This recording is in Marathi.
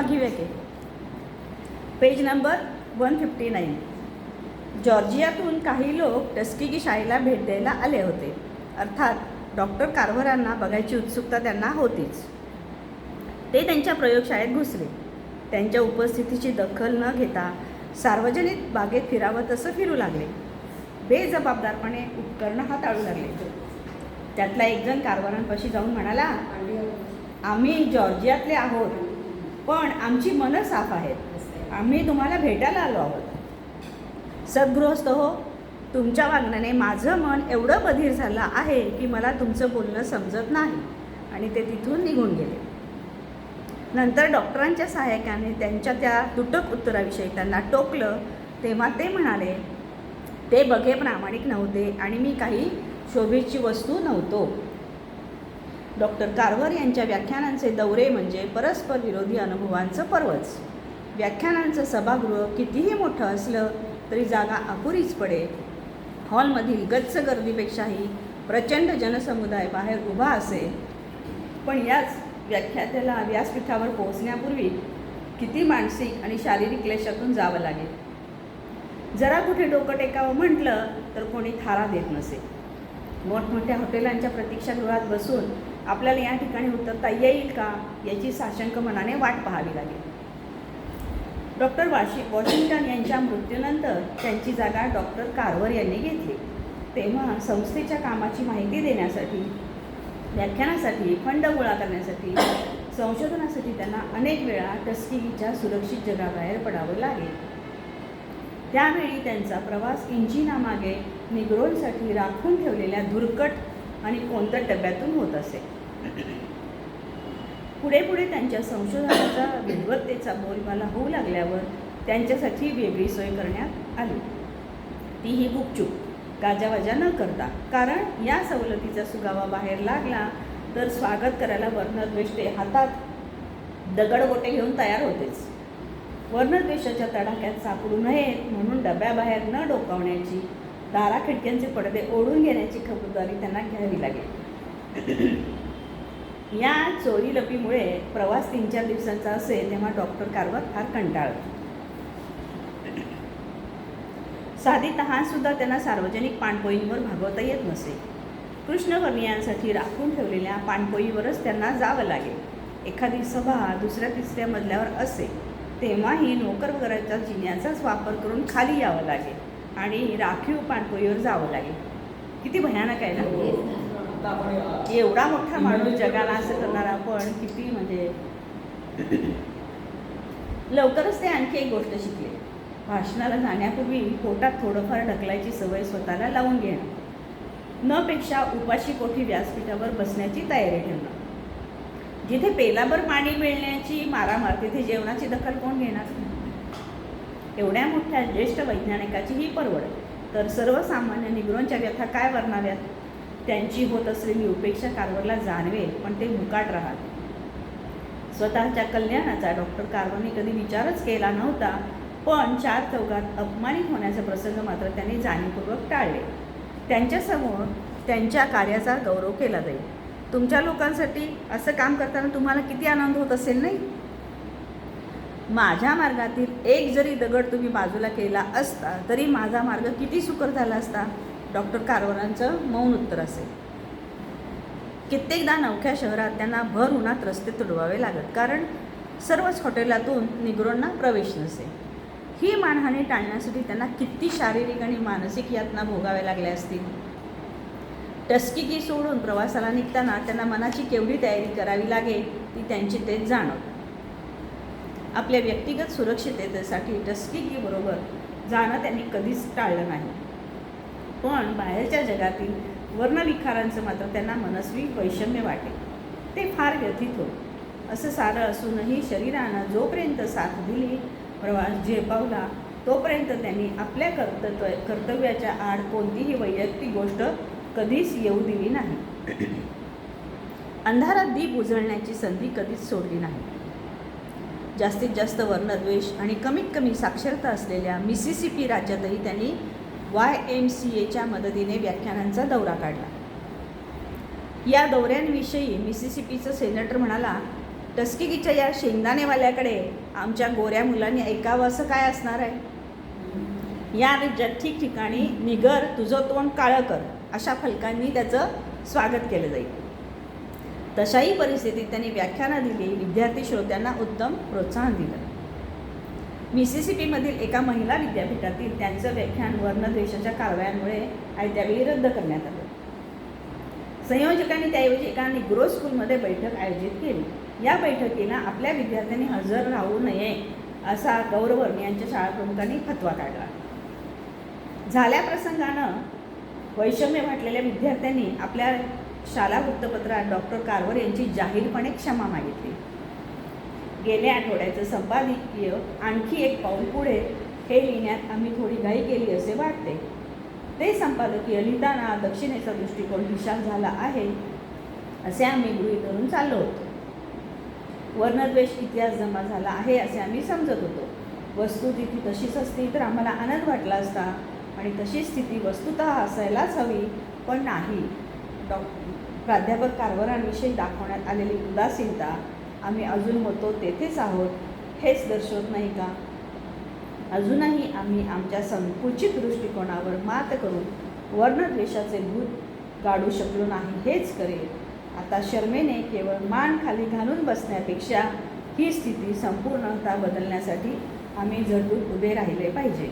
घेऊया की पेज नंबर 159. जॉर्जियातून काही लोक टस्केगी शाळेला भेट द्यायला आले होते. अर्थात डॉक्टर कार्व्हरांना बघायची उत्सुकता त्यांना होतीच. ते त्यांच्या प्रयोगशाळेत घुसले. त्यांच्या उपस्थितीची दखल न घेता सार्वजनिक बागेत फिरावं तसं फिरू लागले. बेजबाबदारपणे उपकरणं हाताळू लागले. त्यातला एकजण कार्व्हरांपाशी जाऊन म्हणाला, आम्ही जॉर्जियातले आहोत, पण आमची मनं साफ आहेत. आम्ही तुम्हाला भेटायला आलो आहोत. सद्गृहस्थ हो, तुमच्या वागण्याने माझं मन एवढं बधीर झालं आहे की मला तुमचं बोलणं समजत नाही. आणि ते तिथून निघून गेले. नंतर डॉक्टरांच्या सहाय्यकाने त्यांच्या त्या तुटक उत्तराविषयी त्यांना टोकलं तेव्हा ते म्हणाले, ते बघे प्रामाणिक नव्हते आणि मी काही शोभेची वस्तू नव्हतो. डॉक्टर कार्व्हर यांच्या व्याख्यानांचे दौरे म्हणजे परस्पर विरोधी अनुभवांचं पर्वच. व्याख्यानांचं सभागृह कितीही मोठं असलं तरी जागा अपुरीच पडे. हॉलमधील गच्च गर्दीपेक्षाही प्रचंड जनसमुदाय बाहेर उभा असे. पण याच व्याख्यात्याला व्यासपीठावर पोहोचण्यापूर्वी किती मानसिक आणि शारीरिक क्लेशातून जावं लागेल. जरा कुठे डोकं टेकावं म्हटलं तर कोणी थारा देत नसे. मोठमोठ्या हॉटेलांच्या प्रतीक्षागृहात बसून आपल्याला या ठिकाणी उतरता येईल का याची साशंक मनाने वाट पाहावी लागेल. डॉक्टर वॉशिंग्टन यांच्या मृत्यूनंतर त्यांची जागा डॉक्टर कार्व्हर यांनी घेतली. तेव्हा संस्थेच्या कामाची माहिती देण्यासाठी, व्याख्यानासाठी, फंड गोळा करण्यासाठी, संशोधनासाठी त्यांना अनेक वेळा टस्केगीच्या सुरक्षित जगाबाहेर पडावं लागेल. त्यावेळी त्यांचा प्रवास इंजिनामागे निग्रोंसाठी राखून ठेवलेल्या धुरकट आणि कोणत्या डब्यातून होत असे. पुढे पुढे त्यांच्या संशोधनाचा विद्वत्तेचा बोलबाला होऊ लागल्यावर त्यांच्यासाठी वेगळी सोय करण्यात आली. तीही गुपचूप, गाजावाजा न करता. कारण या सवलतीचा सुगावा बाहेर लागला तर स्वागत करायला वर्णद्वेष्टे हातात दगडगोटे घेऊन तयार होतेच. वर्णद्वेषाच्या तडाख्यात सापडू नयेत म्हणून डब्याबाहेर न डोकावण्याची, दारा खिडक्यांचे पडदे ओढून घेण्याची खबरदारी त्यांना घ्यावी लागेल. या चोरीलपीमुळे प्रवास 3-4 दिवसांचा असे तेव्हा डॉक्टर कार्व्हर फार कंटाळत. साधी तहानसुद्धा त्यांना सार्वजनिक पाणपोईंवर भागवता येत नसे. कृष्णवर्णियांसाठी राखून ठेवलेल्या पाणपोईवरच त्यांना जावं लागेल. एखादी सभा 2ऱ्या-3ऱ्या मजल्यावर असे तेव्हाही नोकरवगैरेच्या जिन्याचाच वापर करून खाली यावं लागेल आणि राखीव पाणपोईवर जावं लागेल. किती भयानक आहे ना. एवढा मोठा माणूस जगाला असं करणारा आपण किती म्हणजे. लवकरच ते आणखी एक गोष्ट शिकले. भाषणाला जाण्यापूर्वी पोटात थोडंफार ढकलायची सवय स्वतःला लावून घेणं. न पेक्षा उपाशी पोटी व्यासपीठावर बसण्याची तयारी ठेवणं. जिथे पेलाभर पाणी मिळण्याची मारामार तिथे जेवणाची दखल कोण घेणार. एवढ्या मोठ्या ज्येष्ठ वैज्ञानिकाची ही परवड, तर सर्वसामान्य निग्रोंच्या व्यथा काय वर्णाव्यात. त्यांची होत असलेली उपेक्षा कार्व्हरला जाणवेल, पण ते मुकाट राहत. स्वतःच्या कल्याणाचा डॉक्टर कार्व्हरने कधी विचारच केला नव्हता, पण 4 चौघात अपमानित होण्याचा प्रसंग मात्र त्यांनी जाणीवपूर्वक टाळले. त्यांच्यासमोर त्यांच्या कार्याचा गौरव केला जाईल. तुमच्या लोकांसाठी असं काम करताना तुम्हाला किती आनंद होत असेल नाही. माझ्या मार्गातील एक जरी दगड तुम्ही बाजूला केला असता तरी माझा मार्ग किती सुकर झाला असता. डॉक्टर कार्व्हरांचं मौन उत्तर असेल. कित्येकदा नवख्या शहरात त्यांना भर उन्हात रस्ते तुडवावे लागत, कारण सर्वच हॉटेलातून निग्रोंना प्रवेश नसे. ही मानहानी टाळण्यासाठी त्यांना किती शारीरिक आणि मानसिक यातना भोगाव्या लागल्या असतील. टस्केगी सोडून प्रवासाला निघताना त्यांना मनाची केवढी तयारी करावी लागेल ती त्यांची तेच जाणवत. आपल्या व्यक्तिगत सुरक्षिततेसाठी टस्केगीबरोबर जाणं त्यांनी कधीच टाळलं नाही. पण बाहेरच्या जगातील वर्णविखारांचं मात्र त्यांना मनस्वी वैषम्य वाटे. ते फार व्यथित होत. असं सारं असूनही शरीरानं जोपर्यंत साथ दिली, प्रवास झेपावला, तोपर्यंत त्यांनी आपल्या कर्तव्याच्या आड कोणतीही वैयक्तिक गोष्ट कधीच येऊ दिली नाही. अंधारात दीप उजळण्याची संधी कधीच सोडली नाही. जास्तीत जास्त वर्णद्वेष आणि कमीत कमी साक्षरता असलेल्या मिसिसिपी राज्यातही त्यांनी YMCAच्या मदतीने व्याख्यानांचा दौरा काढला. या दौऱ्यांविषयी मिसिसिपीचा सेनेटर म्हणाला, टस्किकीच्या या शेंगदाणेवाल्याकडे आमच्या गोऱ्या मुलांनी ऐकावं असं काय असणार आहे? या राज्यात ठिकठिकाणी निगर तुझं तोंड काळं कर अशा फलकांनी त्याचं स्वागत केलं जाईल. तशाही परिस्थितीत त्यांनी व्याख्यानं दिली, विद्यार्थी श्रोत्यांना उत्तम प्रोत्साहन दिलं. मिसिसिपीमधील एका महिला विद्यापीठातील त्यांचं व्याख्यान वर्णद्वेषाच्या कारवायांमुळे त्यावेळी रद्द करण्यात आलं. संयोजकांनी त्याऐवजी एका निग्रो स्कूलमध्ये बैठक आयोजित केली. या बैठकीला आपल्या विद्यार्थ्यांनी हजर राहू नये असा गौरवर्णी यांच्या शाळा प्रमुखांनी फतवा काढला. झाल्या प्रसंगानं वैषम्य वाटलेल्या विद्यार्थ्यांनी आपल्या शाळा वृत्तपत्रात डॉक्टर कार्वर यांची जाहीरपणे क्षमा मागितली. गेल्या आठवड्याचं संपादकीय आणखी एक पाऊल पुढे हे लिहिण्यात आम्ही थोडी घाई केली असे वाटते. ते संपादकीय लिहिताना दक्षिणेचा दृष्टिकोन विशाल झाला आहे असे आम्ही गृहीत धरून चाललो होतो. वर्णद्वेष इतिहास जमा झाला आहे असे आम्ही समजत होतो. वस्तुस्थिती तशीच असती तर आम्हाला आनंद वाटला असता आणि तशी स्थिती वस्तुतः असायलाच हवी, पण नाही. प्राध्यापक कारभारांविषयी दाखवण्यात आलेली उदासीनता आम्ही अजून होतो तेथेच आहोत हेच दर्शवत नाही का? अजूनही आम्ही आमच्या संकुचित दृष्टिकोनावर मात करून वर्णद्वेषाचे भूत गाडू शकलो नाही हेच करेल. आता शर्मेने केवळ मान खाली घालून बसण्यापेक्षा ही स्थिती संपूर्णतः बदलण्यासाठी आम्ही झटून उभे राहिले पाहिजे.